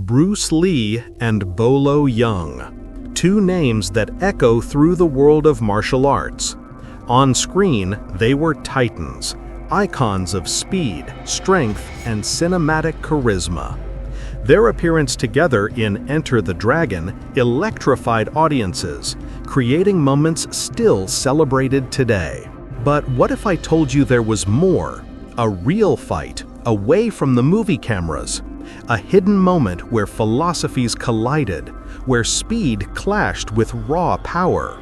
Bruce Lee and Bolo Yeung, two names that echo through the world of martial arts. On screen, they were titans, icons of speed, strength, and cinematic charisma. Their appearance together in Enter the Dragon electrified audiences, creating moments still celebrated today. But what if I told you there was more? A real fight, away from the movie cameras. A hidden moment where philosophies collided, where speed clashed with raw power.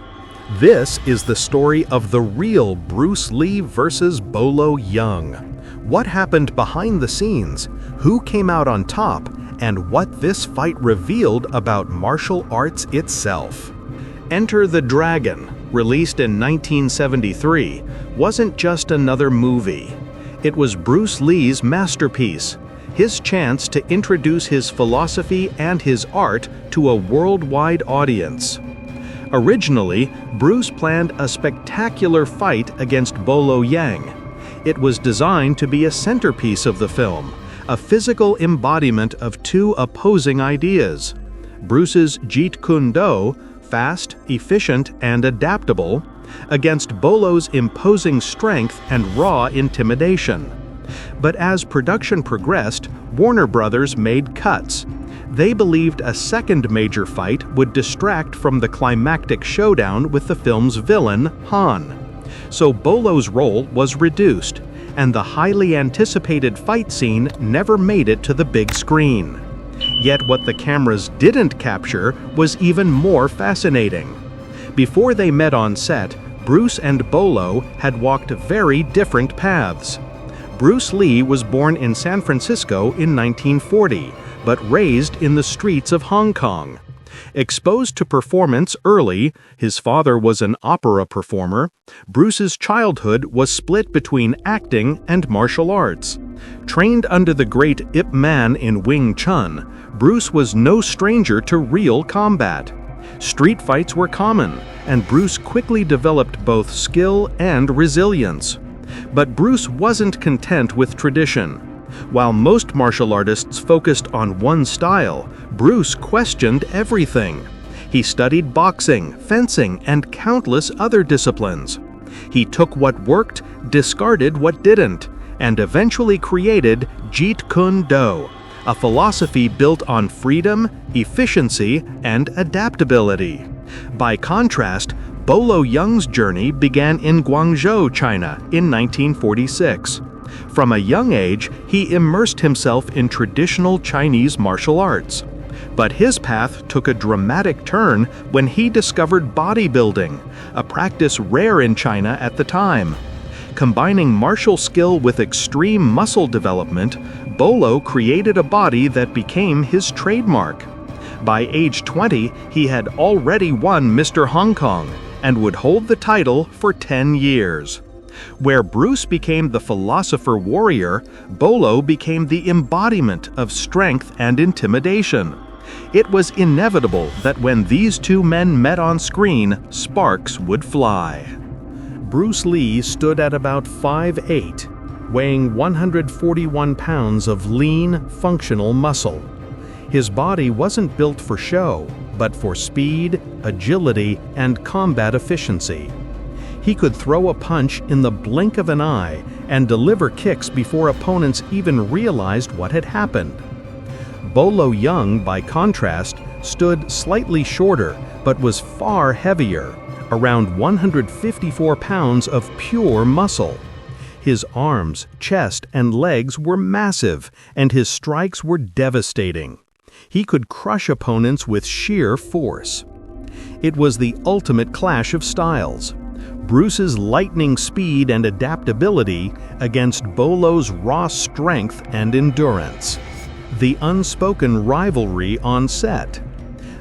This is the story of the real Bruce Lee versus Bolo Yeung. What happened behind the scenes, who came out on top, and what this fight revealed about martial arts itself. Enter the Dragon, released in 1973, wasn't just another movie. It was Bruce Lee's masterpiece, his chance to introduce his philosophy and his art to a worldwide audience. Originally, Bruce planned a spectacular fight against Bolo Yeung. It was designed to be a centerpiece of the film, a physical embodiment of two opposing ideas. Bruce's Jeet Kune Do, fast, efficient, and adaptable, against Bolo's imposing strength and raw intimidation. But as production progressed, Warner Brothers made cuts. They believed a second major fight would distract from the climactic showdown with the film's villain, Han. So Bolo's role was reduced, and the highly anticipated fight scene never made it to the big screen. Yet what the cameras didn't capture was even more fascinating. Before they met on set, Bruce and Bolo had walked very different paths. Bruce Lee was born in San Francisco in 1940, but raised in the streets of Hong Kong. Exposed to performance early, his father was an opera performer, Bruce's childhood was split between acting and martial arts. Trained under the great Ip Man in Wing Chun, Bruce was no stranger to real combat. Street fights were common, and Bruce quickly developed both skill and resilience. But Bruce wasn't content with tradition. While most martial artists focused on one style, Bruce questioned everything. He studied boxing, fencing, and countless other disciplines. He took what worked, discarded what didn't, and eventually created Jeet Kune Do, a philosophy built on freedom, efficiency, and adaptability. By contrast, Bolo Yeung's journey began in Guangzhou, China, in 1946. From a young age, he immersed himself in traditional Chinese martial arts. But his path took a dramatic turn when he discovered bodybuilding, a practice rare in China at the time. Combining martial skill with extreme muscle development, Bolo created a body that became his trademark. By age 20, he had already won Mr. Hong Kong and would hold the title for 10 years. Where Bruce became the philosopher warrior, Bolo became the embodiment of strength and intimidation. It was inevitable that when these two men met on screen, sparks would fly. Bruce Lee stood at about 5'8", weighing 141 pounds of lean, functional muscle. His body wasn't built for show, but for speed, agility, and combat efficiency. He could throw a punch in the blink of an eye and deliver kicks before opponents even realized what had happened. Bolo Yeung, by contrast, stood slightly shorter but was far heavier, around 154 pounds of pure muscle. His arms, chest, and legs were massive, and his strikes were devastating. He could crush opponents with sheer force. It was the ultimate clash of styles. Bruce's lightning speed and adaptability against Bolo's raw strength and endurance. The unspoken rivalry on set.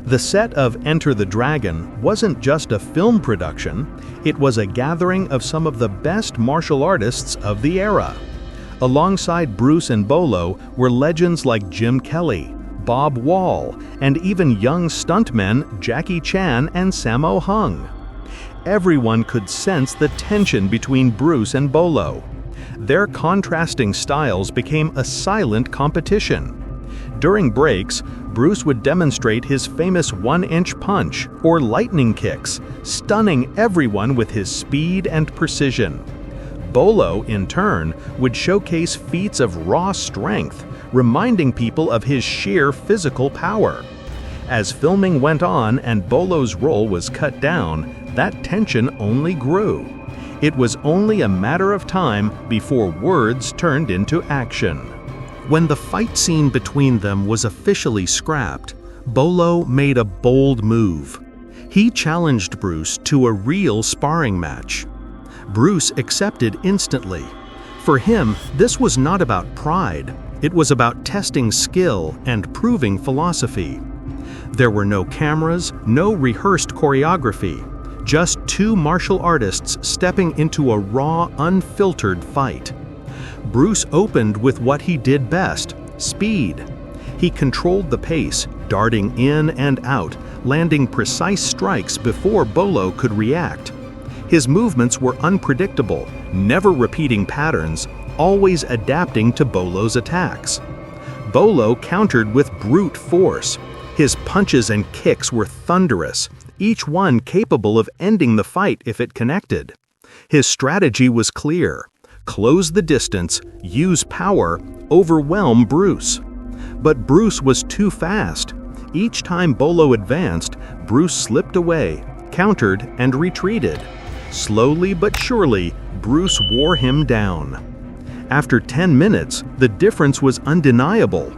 The set of Enter the Dragon wasn't just a film production, it was a gathering of some of the best martial artists of the era. Alongside Bruce and Bolo were legends like Jim Kelly, Bob Wall, and even young stuntmen Jackie Chan and Sammo Hung. Everyone could sense the tension between Bruce and Bolo. Their contrasting styles became a silent competition. During breaks, Bruce would demonstrate his famous one-inch punch or lightning kicks, stunning everyone with his speed and precision. Bolo, in turn, would showcase feats of raw strength, reminding people of his sheer physical power. As filming went on and Bolo's role was cut down, that tension only grew. It was only a matter of time before words turned into action. When the fight scene between them was officially scrapped, Bolo made a bold move. He challenged Bruce to a real sparring match. Bruce accepted instantly. For him, this was not about pride. It was about testing skill and proving philosophy. There were no cameras, no rehearsed choreography, just two martial artists stepping into a raw, unfiltered fight. Bruce opened with what he did best: speed. He controlled the pace, darting in and out, landing precise strikes before Bolo could react. His movements were unpredictable, never repeating patterns, always adapting to Bolo's attacks. Bolo countered with brute force. His punches and kicks were thunderous, each one capable of ending the fight if it connected. His strategy was clear: close the distance, use power, overwhelm Bruce. But Bruce was too fast. Each time Bolo advanced, Bruce slipped away, countered, and retreated. Slowly but surely, Bruce wore him down. After 10 minutes, the difference was undeniable.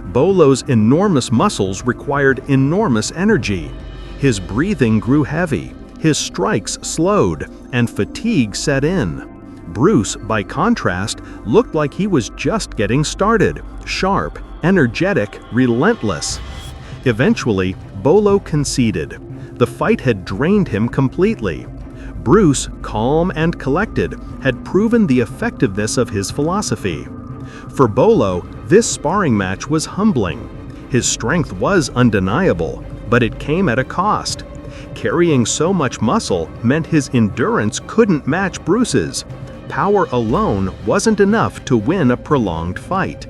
Bolo's enormous muscles required enormous energy. His breathing grew heavy, his strikes slowed, and fatigue set in. Bruce, by contrast, looked like he was just getting started, sharp, energetic, relentless. Eventually, Bolo conceded. The fight had drained him completely. Bruce, calm and collected, had proven the effectiveness of his philosophy. For Bolo, this sparring match was humbling. His strength was undeniable, but it came at a cost. Carrying so much muscle meant his endurance couldn't match Bruce's. Power alone wasn't enough to win a prolonged fight.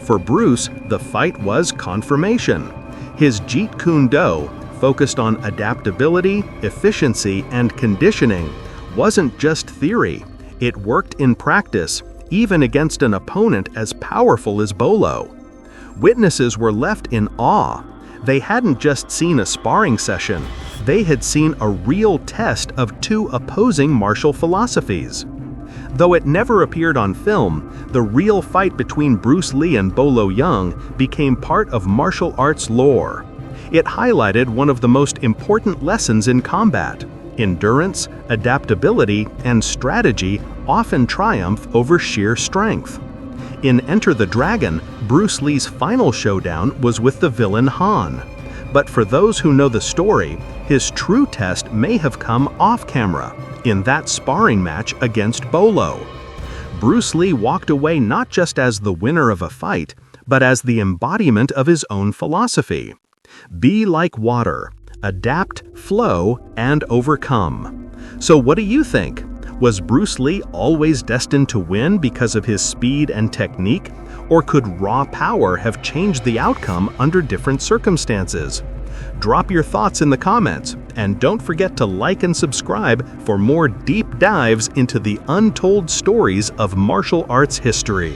For Bruce, the fight was confirmation. His Jeet Kune Do, focused on adaptability, efficiency, and conditioning, wasn't just theory. It worked in practice, even against an opponent as powerful as Bolo. Witnesses were left in awe. They hadn't just seen a sparring session, they had seen a real test of two opposing martial philosophies. Though it never appeared on film, the real fight between Bruce Lee and Bolo Yeung became part of martial arts lore. It highlighted one of the most important lessons in combat: endurance, adaptability, and strategy often triumph over sheer strength. In Enter the Dragon, Bruce Lee's final showdown was with the villain Han. But for those who know the story, his true test may have come off-camera, in that sparring match against Bolo. Bruce Lee walked away not just as the winner of a fight, but as the embodiment of his own philosophy. Be like water, adapt, flow, and overcome. So what do you think? Was Bruce Lee always destined to win because of his speed and technique? Or could raw power have changed the outcome under different circumstances? Drop your thoughts in the comments, and don't forget to like and subscribe for more deep dives into the untold stories of martial arts history.